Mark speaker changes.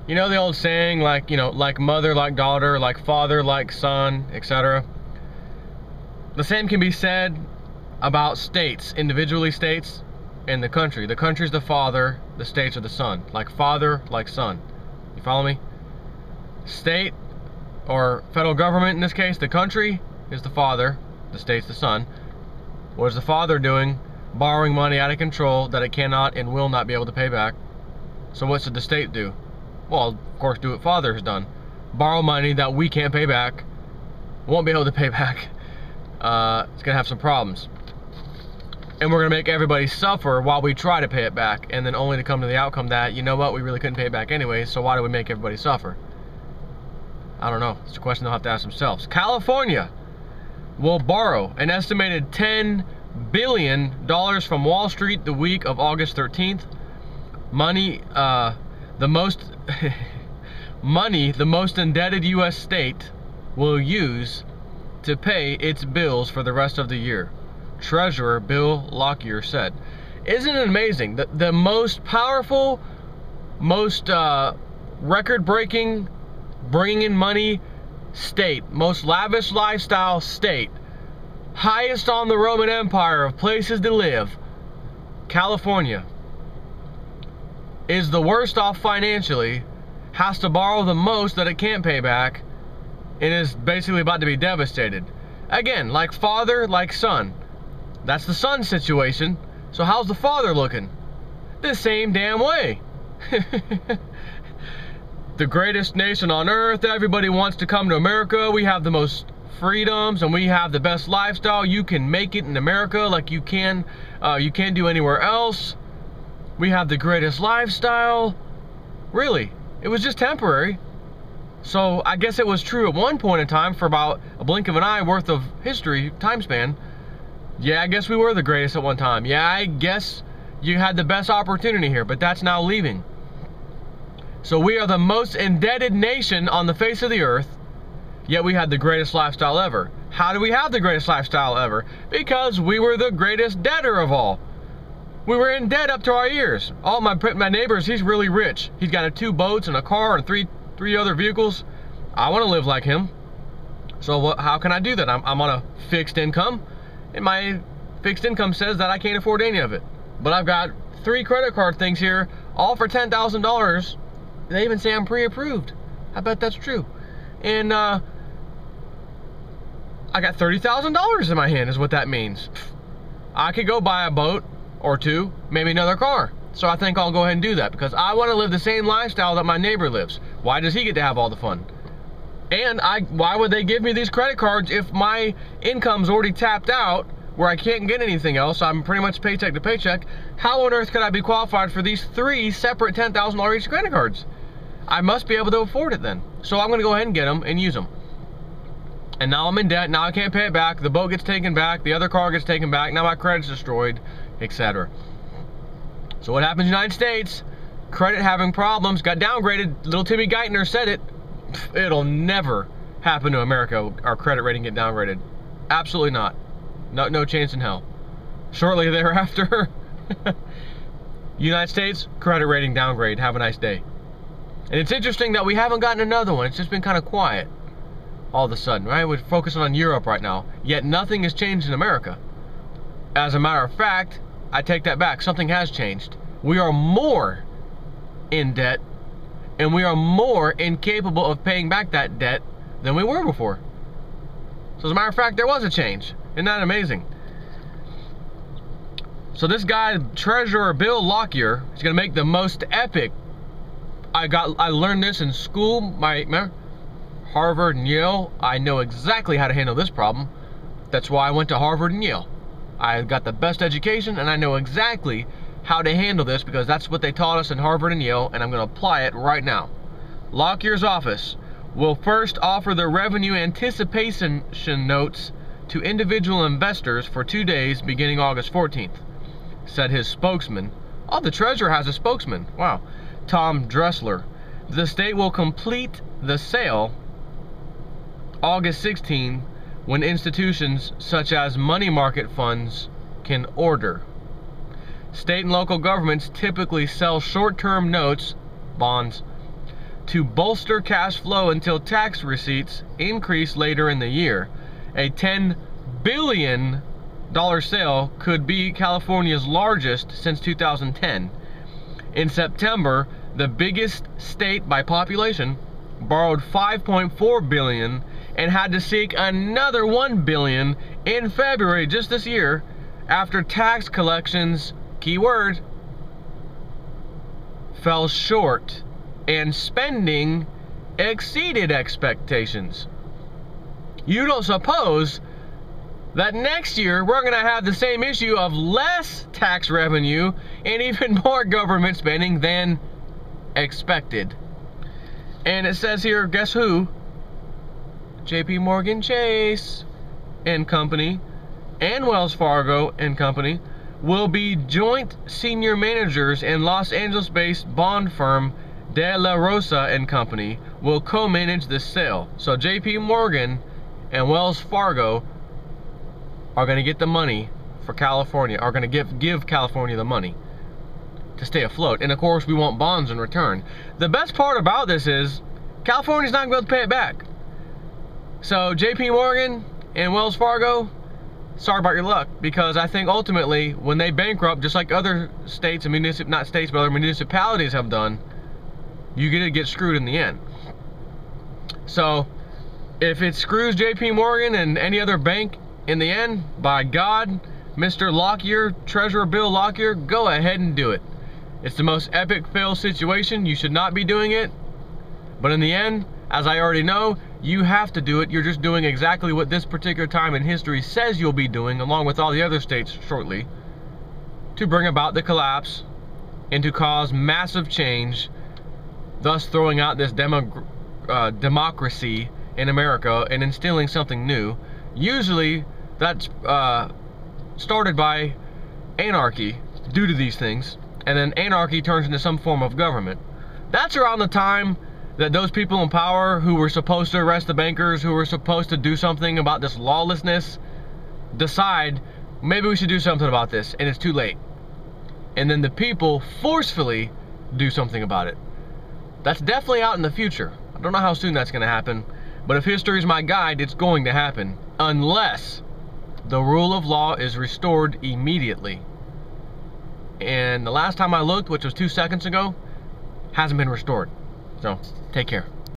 Speaker 1: You know the old saying, like, you know, like mother, like daughter, like father, like son, etc. The same can be said about states, individually states, and the country. The country's the father, the states are the son. Like father, like son. You follow me? State, or federal government in this case, the country is the father, the state's the son. What is the father doing? Borrowing money out of control that it cannot and will not be able to pay back. So what should the state do? Well, of course, do what father has done. Borrow money that we can't pay back, won't be able to pay back. It's gonna have some problems. And we're gonna make everybody suffer while we try to pay it back, and then only to come to the outcome that, you know what, we really couldn't pay it back anyway, so why do we make everybody suffer? I don't know. It's a question they'll have to ask themselves. California will borrow an estimated $10 billion from Wall Street the week of August 13th. Money, the most indebted U.S. state will use to pay its bills for the rest of the year, Treasurer Bill Lockyer said. Isn't it amazing that the most powerful, most record-breaking, bringing in money state, most lavish lifestyle state, highest on the Roman Empire of places to live, California, is the worst off financially, has to borrow the most that it can't pay back, and is basically about to be devastated. Again, like father, like son. That's the son situation. So how's the father looking? The same damn way. The greatest nation on earth, everybody wants to come to America, we have the most freedoms and we have the best lifestyle. You can make it in America like you can't do anywhere else. We have the greatest lifestyle. Really, it was just temporary. So I guess it was true at one point in time for about a blink of an eye worth of history, time span. Yeah, I guess we were the greatest at one time. Yeah, I guess you had the best opportunity here, but that's now leaving. So we are the most indebted nation on the face of the earth, yet we had the greatest lifestyle ever. How do we have the greatest lifestyle ever? Because we were the greatest debtor of all. We were in debt up to our ears. All my neighbors, he's really rich. He's got 2 boats and a car and three other vehicles. I want to live like him. So how can I do that? I'm on a fixed income, and my fixed income says that I can't afford any of it. But I've got 3 credit card things here, all for $10,000. They even say I'm pre-approved. I bet that's true. And I got $30,000 in my hand is what that means. I could go buy a boat or 2, maybe another car. So I think I'll go ahead and do that because I want to live the same lifestyle that my neighbor lives. Why does he get to have all the fun? And why would they give me these credit cards if my income's already tapped out where I can't get anything else? I'm pretty much paycheck to paycheck. How on earth could I be qualified for these 3 separate $10,000 each credit cards? I must be able to afford it then. So I'm going to go ahead and get them and use them. And now I'm in debt. Now I can't pay it back. The boat gets taken back. The other car gets taken back. Now my credit's destroyed, etc. So what happens in the United States? Credit having problems, got downgraded. Little Timmy Geithner said it. It'll never happen to America, our credit rating get downgraded. Absolutely not. No chance in hell. Shortly thereafter, United States, credit rating downgrade. Have a nice day. And it's interesting that we haven't gotten another one. It's just been kind of quiet all of a sudden, right? We're focusing on Europe right now, yet nothing has changed in America. As a matter of fact, I take that back. Something has changed. We are more in debt, and we are more incapable of paying back that debt than we were before. So as a matter of fact, there was a change. Isn't that amazing? So this guy, Treasurer Bill Lockyer, is going to make the most epic. I learned this in school. Remember? Harvard and Yale. I know exactly how to handle this problem. That's why I went to Harvard and Yale. I got the best education, and I know exactly how to handle this because that's what they taught us in Harvard and Yale, and I'm going to apply it right now. Lockyer's office will first offer the revenue anticipation notes to individual investors for 2 days beginning August 14th, said his spokesman. Oh, the treasurer has a spokesman. Wow. Tom Dressler. The state will complete the sale August 16 when institutions such as money market funds can order. State and local governments typically sell short-term notes, bonds, to bolster cash flow until tax receipts increase later in the year. A $10 billion sale could be California's largest since 2010. In September, the biggest state by population borrowed $5.4 billion and had to seek another $1 billion in February just this year after tax collections, keyword, fell short and spending exceeded expectations. You don't suppose that next year we're going to have the same issue of less tax revenue and even more government spending than expected. And it says here, guess who? JP Morgan Chase and Company and Wells Fargo and Company will be joint senior managers, and Los Angeles-based bond firm De La Rosa and Company will co-manage the sale. So JP Morgan and Wells Fargo are going to get the money for California, are going to give California the money to stay afloat. And of course, we want bonds in return. The best part about this is California's not going to be able to pay it back. So JP Morgan and Wells Fargo, sorry about your luck, because I think ultimately when they bankrupt, just like other states and not states, but other municipalities have done, you're going to get screwed in the end. So if it screws JP Morgan and any other bank in the end, by God, Mr. Lockyer, Treasurer Bill Lockyer, go ahead and do it. It's the most epic fail situation. You should not be doing it. But in the end, as I already know, you have to do it. You're just doing exactly what this particular time in history says you'll be doing, along with all the other states shortly, to bring about the collapse and to cause massive change, thus throwing out this democracy in America and instilling something new. Usually that's started by anarchy due to these things, and then anarchy turns into some form of government. That's around the time that those people in power who were supposed to arrest the bankers, who were supposed to do something about this lawlessness, decide maybe we should do something about this, and it's too late. And then the people forcefully do something about it. That's definitely out in the future. I don't know how soon that's going to happen, but if history is my guide, it's going to happen, unless the rule of law is restored immediately. And the last time I looked, which was 2 seconds ago, hasn't been restored. So, take care.